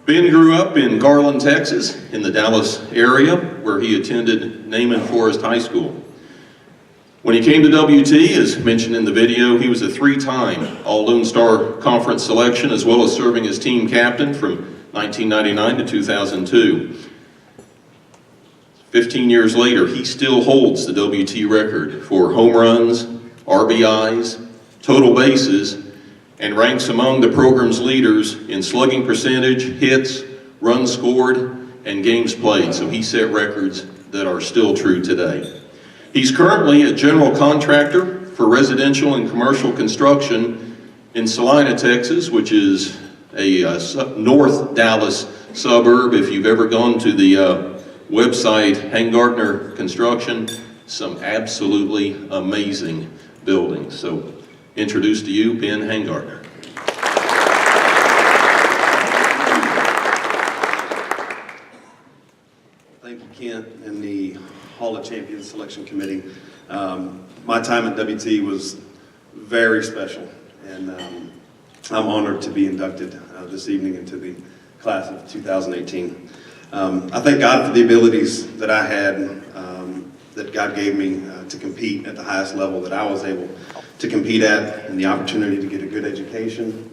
Ben grew up in Garland, Texas, in the Dallas area, where he attended Naaman Forest High School. When he came to WT, as mentioned in the video, he was a three-time All-Lone Star Conference selection, as well as serving as team captain from 1999 to 2002. 15 years later, he still holds the WT record for home runs, RBIs, total bases, and ranks among the program's leaders in slugging percentage, hits, runs scored, and games played. So he set records that are still true today. He's currently a general contractor for residential and commercial construction in Salina, Texas, which is a North Dallas suburb. If you've ever gone to the website Hangartner Construction, some absolutely amazing buildings. So introduce to you Ben Hangartner. Thank you, Kent, and the Hall of Champions Selection Committee. My time at WT was very special, and I'm honored to be inducted this evening into the class of 2018. I thank God for the abilities that I had, that God gave me to compete at the highest level that I was able to compete at, and the opportunity to get a good education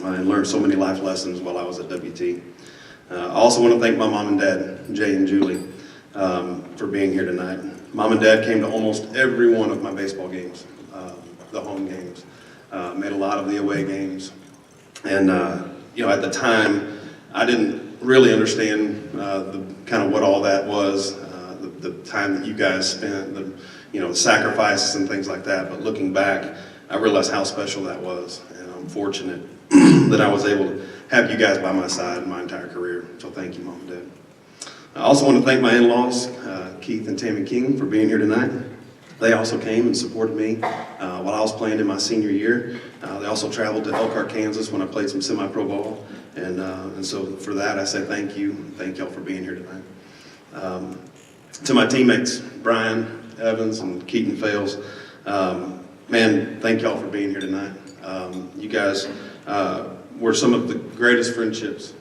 and learn so many life lessons while I was at WT. I also want to thank my mom and dad, Jay and Julie, for being here tonight. Mom and Dad came to almost every one of my baseball games, the home games, made a lot of the away games, and at the time, I didn't really understand kind of what all that was, the time that you guys spent, the sacrifices and things like that. But looking back, I realized how special that was, and I'm fortunate that I was able to have you guys by my side my entire career. So thank you, Mom and Dad. I also want to thank my in-laws, Keith and Tammy King, for being here tonight. They also came and supported me while I was playing in my senior year. They also traveled to Elkhart, Kansas when I played some semi-pro ball. And so for that, I say thank you. Thank y'all for being here tonight. To my teammates, Brian Evans and Keaton Fales, man, thank y'all for being here tonight. You guys were some of the greatest friendships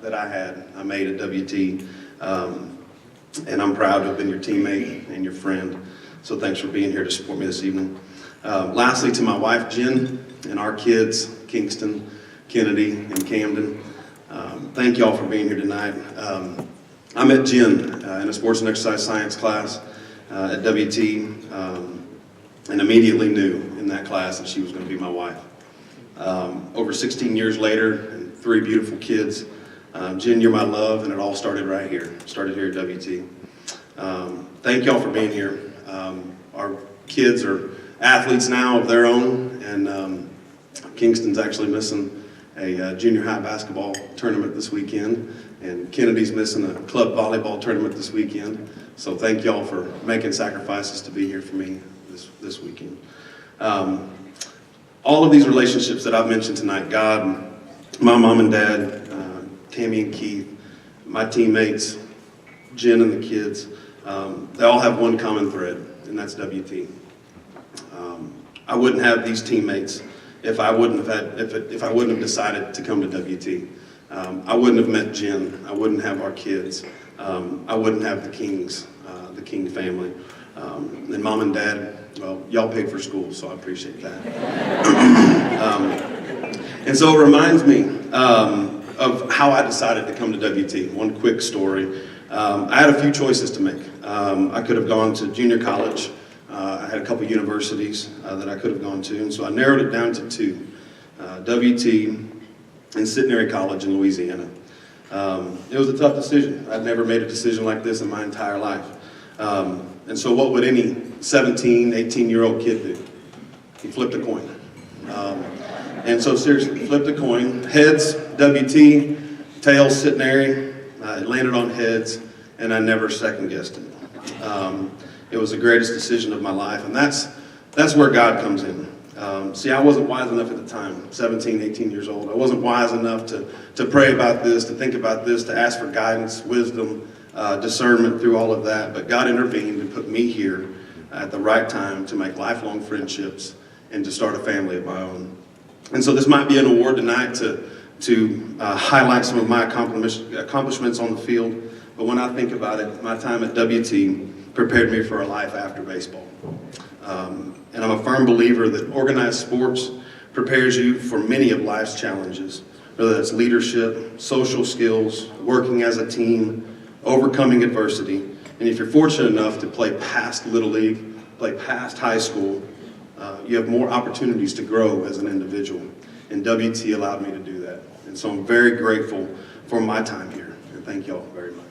that I made at WT. And I'm proud to have been your teammate and your friend. So thanks for being here to support me this evening. Lastly, to my wife, Jen, and our kids, Kingston, Kennedy, and Camden. Thank y'all for being here tonight. I met Jen in a sports and exercise science class at WT, and immediately knew in that class that she was going to be my wife. Over 16 years later, and 3 beautiful kids, Jen, you're my love, and it all started right here. Started here at WT. Thank y'all for being here. Our kids are athletes now of their own, and Kingston's actually missing a junior high basketball tournament this weekend, and Kennedy's missing a club volleyball tournament this weekend. So thank y'all for making sacrifices to be here for me this weekend. All of these relationships that I've mentioned tonight, God, my mom and dad, Tammy and Keith, my teammates, Jen and the kids, they all have one common thread, and that's WT. I wouldn't have these teammates if I wouldn't have decided to come to WT. I wouldn't have met Jen. I wouldn't have our kids. I wouldn't have the Kings, the King family. And Mom and Dad, well, y'all paid for school, so I appreciate that. And so it reminds me of how I decided to come to WT. One quick story. I had a few choices to make. I could have gone to junior college. I had a couple universities that I could have gone to, and so I narrowed it down to 2, WT and Centenary College in Louisiana. It was a tough decision. I'd never made a decision like this in my entire life. And so what would any 17, 18-year-old kid do? He flipped a coin. And so seriously, flipped a coin. Heads, WT, tails, Centenary. It landed on heads, and I never second-guessed it. It was the greatest decision of my life, and that's where God comes in. See, I wasn't wise enough at the time, 17, 18 years old. I wasn't wise enough to pray about this, to think about this, to ask for guidance, wisdom, discernment through all of that. But God intervened and put me here at the right time to make lifelong friendships and to start a family of my own. And so this might be an award tonight to to highlight some of my accomplishments on the field. But when I think about it, my time at WT prepared me for a life after baseball. And I'm a firm believer that organized sports prepares you for many of life's challenges, whether that's leadership, social skills, working as a team, overcoming adversity. And if you're fortunate enough to play past Little League, play past high school, you have more opportunities to grow as an individual. And WT allowed me to do that. And so I'm very grateful for my time here. And thank y'all very much.